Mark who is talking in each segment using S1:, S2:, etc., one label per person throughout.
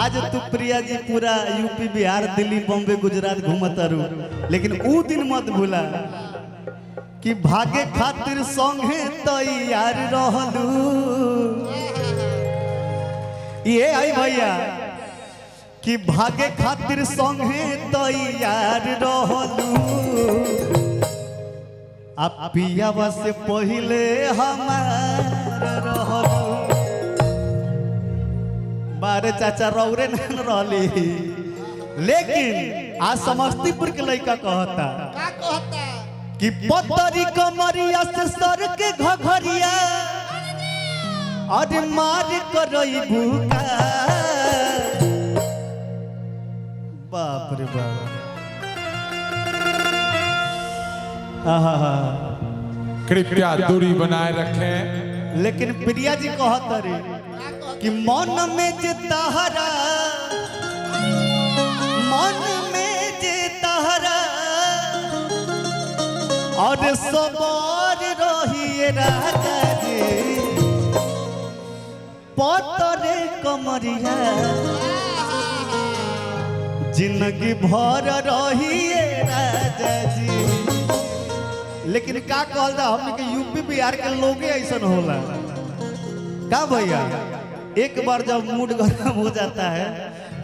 S1: आज तू प्रिया जी पूरा यूपी बिहार दिल्ली बॉम्बे गुजरात घूमत रू, लेकिन ऊ दिन मत भूला कि भागे खातिर संगे तैयार रहलू। ये आई भैया कि भागे खातिर संगे तैयार रहलू। आप पियावा से पहले हमार रहलू। बारे चाचा रौरे न रहली, लेकिन आज समस्तीपुर के लड़का कहता
S2: का कहता
S1: कि पतरी कमरिया से सर के घघरिया और मार करई भूका। बाप रे बाप,
S3: कृपया दूरी बनाए रखें।
S1: लेकिन प्रिया जी कहत रे कि मन में जे तहरा, मन में जे तहरा और सबर रहिए राजा जी, पतरे कमरिया जिंदगी भर रहिए राजा जी। लेकिन का कहल जा, हमने के यूपी बिहार के लोग ऐसा होला का भैया। एक बार जब मूड गर्म हो जाता है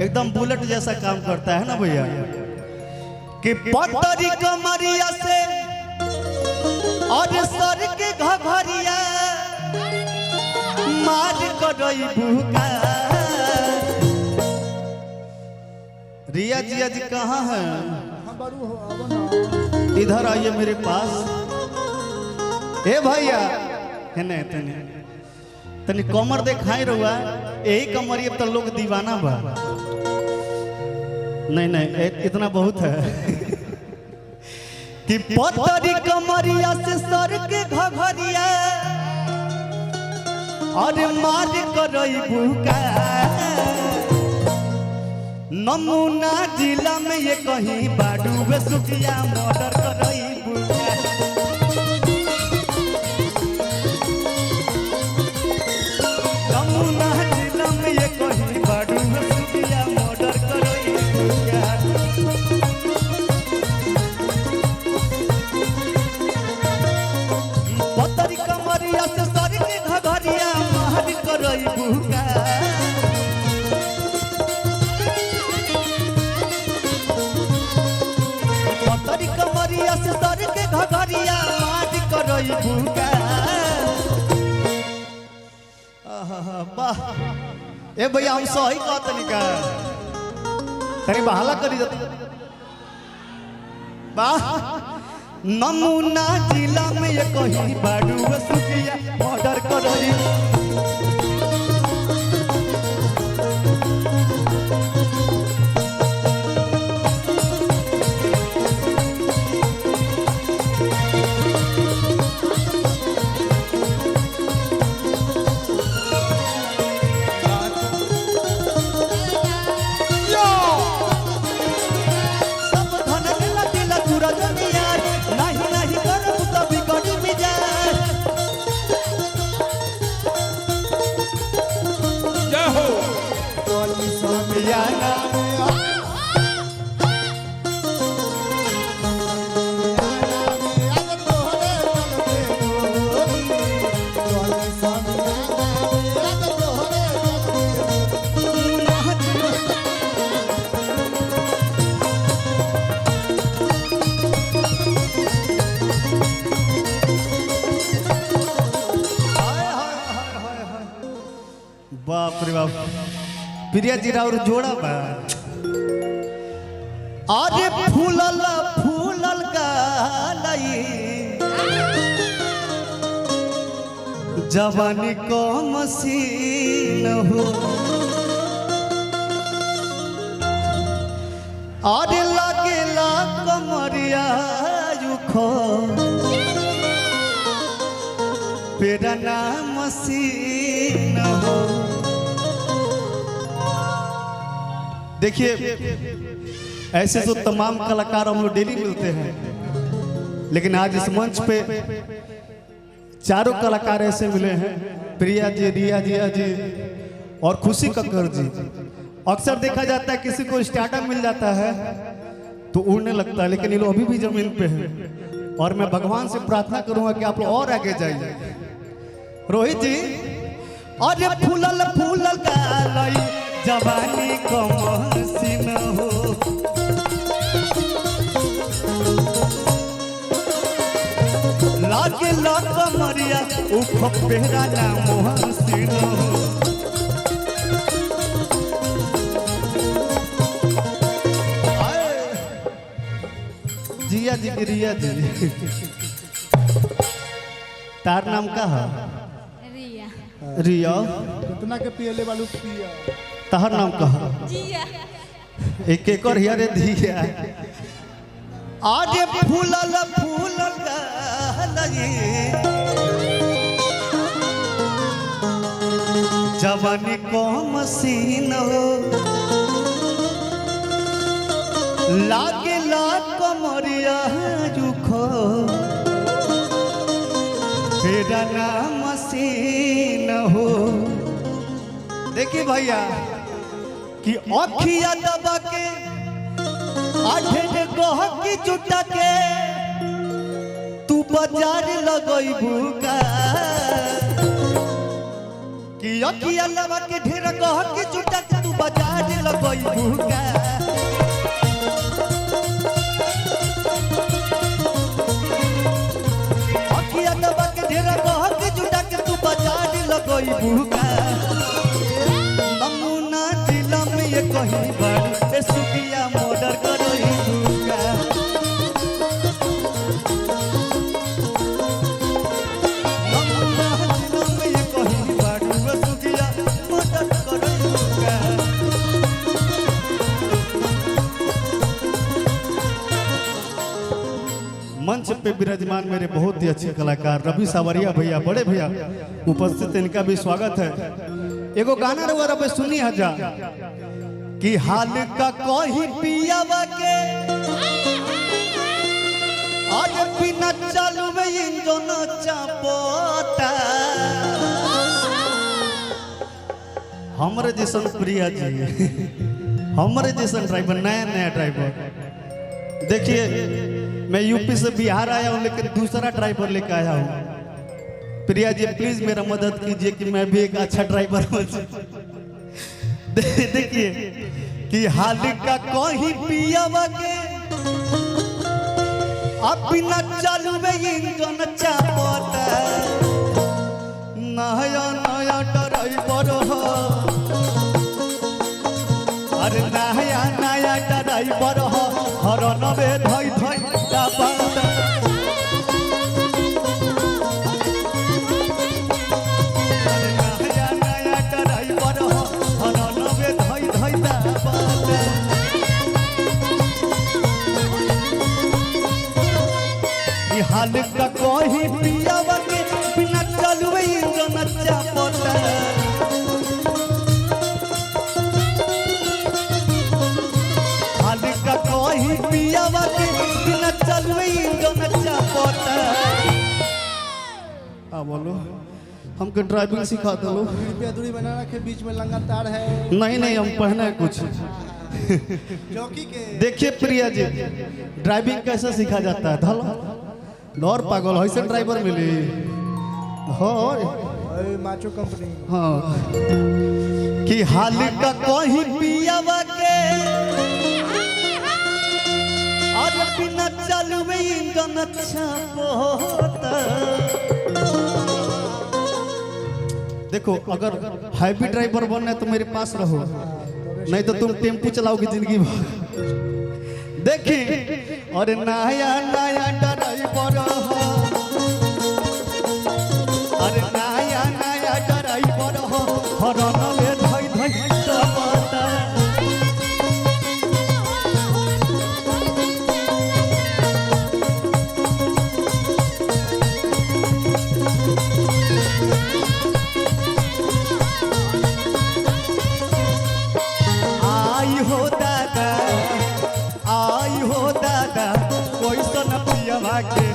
S1: एकदम बुलेट जैसा काम करता है ना भैया, कि पतरी कमरिया से और सर के घघरिया मार करई भूका। रिया जिया जी कहाँ हैं? इधर आइए मेरे पास। ए भैया है तनी तनी कमर देखाई रहुआ, यही कमरिए तो लोग दीवाना बा। नहीं इतना बहुत है कि पतरी कमरिया से सर के घघरिया और मार करई भूका। नमूना जिला में ये कहीं बाडू सुखिया मर्डर करई भूका। नमूना जिला में ये कहीं बाडू सुखिया मर्डर करई भूका। पतरी कमरिया से सर के घघरिया मार करई भूका। पतरी कमरिया से सर के घघरिया मार करई भूका। वाह ए भैया, हम सही कहतनी का तनी बहाला करी जाती। वाह, नमूना जिला में ये कहीं बाडू सुखिया मर्डर करई। बाप रे बाप, प्रिया जी और जोड़ा बा। अरे फूलल फूलल गालई जवानी को मसीन हो। अरे लगेला कमरिया युखो पेरा नाम मसीन हो। देखिए ऐसे तो तमाम कलाकार हम लोग डेली मिलते हैं, लेकिन आज इस मंच पे चारों कलाकार ऐसे मिले हैं, प्रिया जी, रिया जी और खुशी कक्कर जी। अक्सर देखा जाता है किसी को स्टार्टअप मिल जाता है तो उड़ने लगता है, लेकिन ये लोग अभी भी जमीन पे हैं। और मैं भगवान से प्रार्थना करूंगा कि आप लोग और आगे जाइए। रोहित जी, और ये फूलल फूलल गालई जवानी को मसीन हो, लागे लाग मरिया उख पेरा ना मोहसिन हो। जिया जी की रिया जी, तार नाम का है?
S2: रिया।
S1: रिया।
S4: कितना के पियले वालू पिया?
S1: तार नाम का है?
S2: जिया।
S1: एक एक और हिया रे दिया। आज फूलल फूलल गालई जवानी को मसीन हो, लागे लाग कमरिया जुखो फेरा ना मसीन हो। देखिए भैया कि अखिया दबा के आठे गोह की जुटा के तू बाजार लगइबू का, कि अखिया दबा के ढेर गोह की जुटा के तू बाजार लगइबू का। अखिया दबा के ढेर गोह की जुटा के तू बाजार लगइबू का। नमूना दिला में ये कहीं बार ए सुखिया मर्डर करइबू का। नमूना दिला में ये कहीं बार ए सुखिया मर्डर करइबू का। मंच पे विराजमान मेरे बहुत ही अच्छे कलाकार रवि सावरिया भैया, बड़े भैया उपस्थित, इनका भी स्वागत है। एगो गाना रउआ पे सुनी हजा कि हाल का कोई पियावा के आज बिना चालू में इंजन चापोता। हमरे जैसन प्रिया जी, हमरे जैसन ड्राइवर, नया नया ड्राइवर। देखिए मैं यूपी से बिहार आया हूँ लेकिन दूसरा ड्राइवर लेकर आया हूँ। प्रिया जी प्लीज मेरा मदद कीजिए कि मैं भी एक अच्छा ड्राइवर हो जाऊं। देखिए कि हाल का कोई पियावा के अब बिना चालू में इंजन चापता। नया नया ड्राइवर हो, अरे नया नया ड्राइवर हो, हरन में धई धई चापता। हाल का कोई पियावा के बिना चालू इंजन चापता। हाल का कोई पियावा के बिना चालू इंजन चापता। बोलो हमको ड्राइविंग सिखा दो।
S4: कृपया दूरी बना रखे, बीच में लगातार है।
S1: नहीं नहीं, हम पहना है कुछ।
S4: चौकी के
S1: देखिए प्रिया जी, ड्राइविंग कैसे सीखा जाता है? धलो दौर पागल ऐसे ड्राइवर मिली हो
S4: माचो कंपनी।
S1: हाँ कि हाल का कोई पियावा के आज बिना चालू में इंजन चापता। देखो अगर हैवी ड्राइवर बनना है तो मेरे पास रहो, नहीं तो तुम टेम्पू चलाओगे जिंदगी भर। देखिए और नया नया ड्राइवर हो, अरे नया नया ड्राइवर हो, हरन में धई धई चापता। आई हो दादा, आई हो दादा, कोई सन पियावा के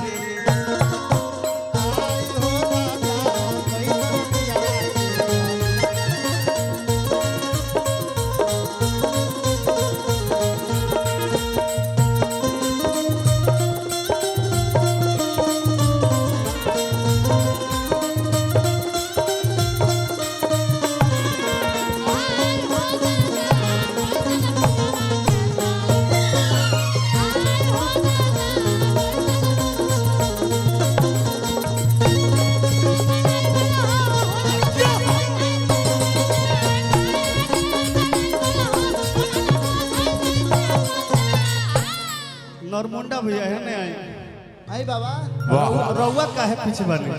S1: नरमुंडा भैया है ना
S4: आई बाबा
S3: वाह
S1: रउआ काहे पीछे बने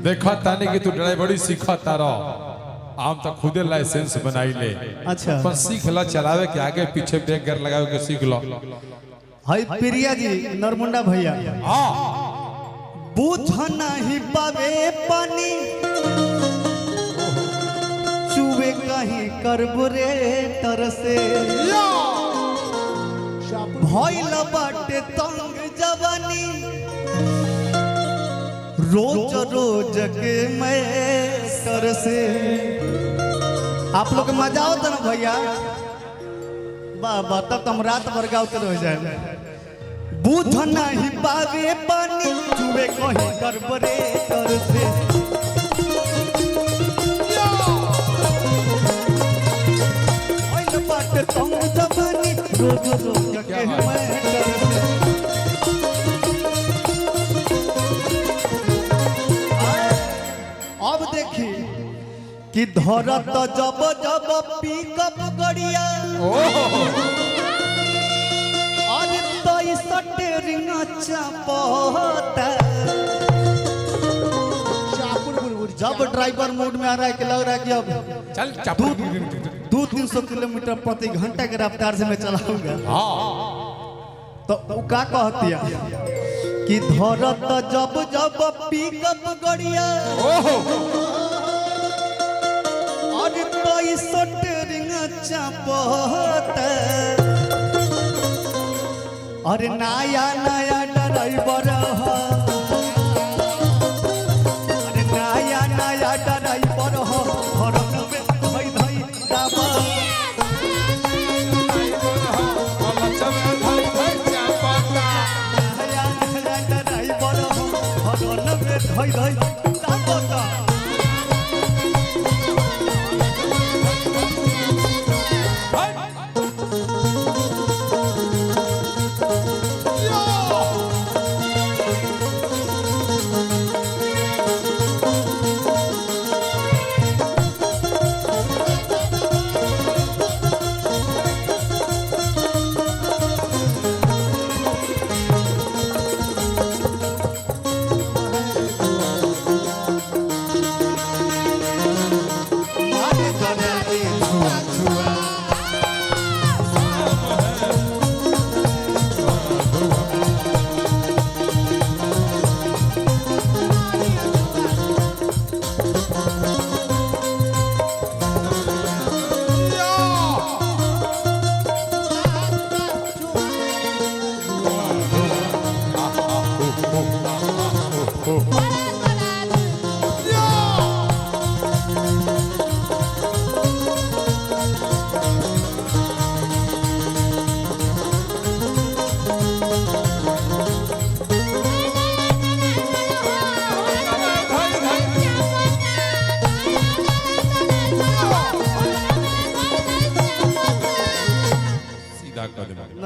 S3: देखा तानी कि तू ड्राइवरी सीखा तारा आम तो खुदे लाइसेंस बनाई ले
S1: अच्छा
S3: पर सीख ला चलावे के आगे पीछे ब्रेक गियर लगावे के सीख लो
S1: हाय प्रिया जी नरमुंडा भैया
S3: हाँ
S1: बुझ नहीं पावे पानी चुवे कहीं कार्बोरेटर से भइल बाटे तंग जवानी रोज रोज के मैटर से आप लोग मजा होता ना भैया बाबा तब तुम रात भर गाते रह जाए बुझ नहीं पावे पानी चुवे कहीं कार्बोरेटर से बाटे तंग जवानी रोज रोज के मैटर से अब देखी कि धरत जब जब पिकअप गड़िया और तो स्टीयरिंग चापता
S4: शाहपुर बुलबुल
S1: जब ड्राइवर मोड में आ रहा है कि लग रहा है कि अब
S3: चल चापू
S1: 200-300 किलोमीटर प्रति घंटा के रफ्तार से मैं चलाऊंगा
S3: हाँ
S1: तो वो का कहती है कि धरत जब जब पिकअप गड़िया और तो स्टीयरिंग चापता अरे नया नया ड्राइवर अरे नया नया ड्राइवर हो हरन में धई धई दाबा नया नया ड्राइवर हो हरन में धई धई दाबा
S3: सीधा कर दे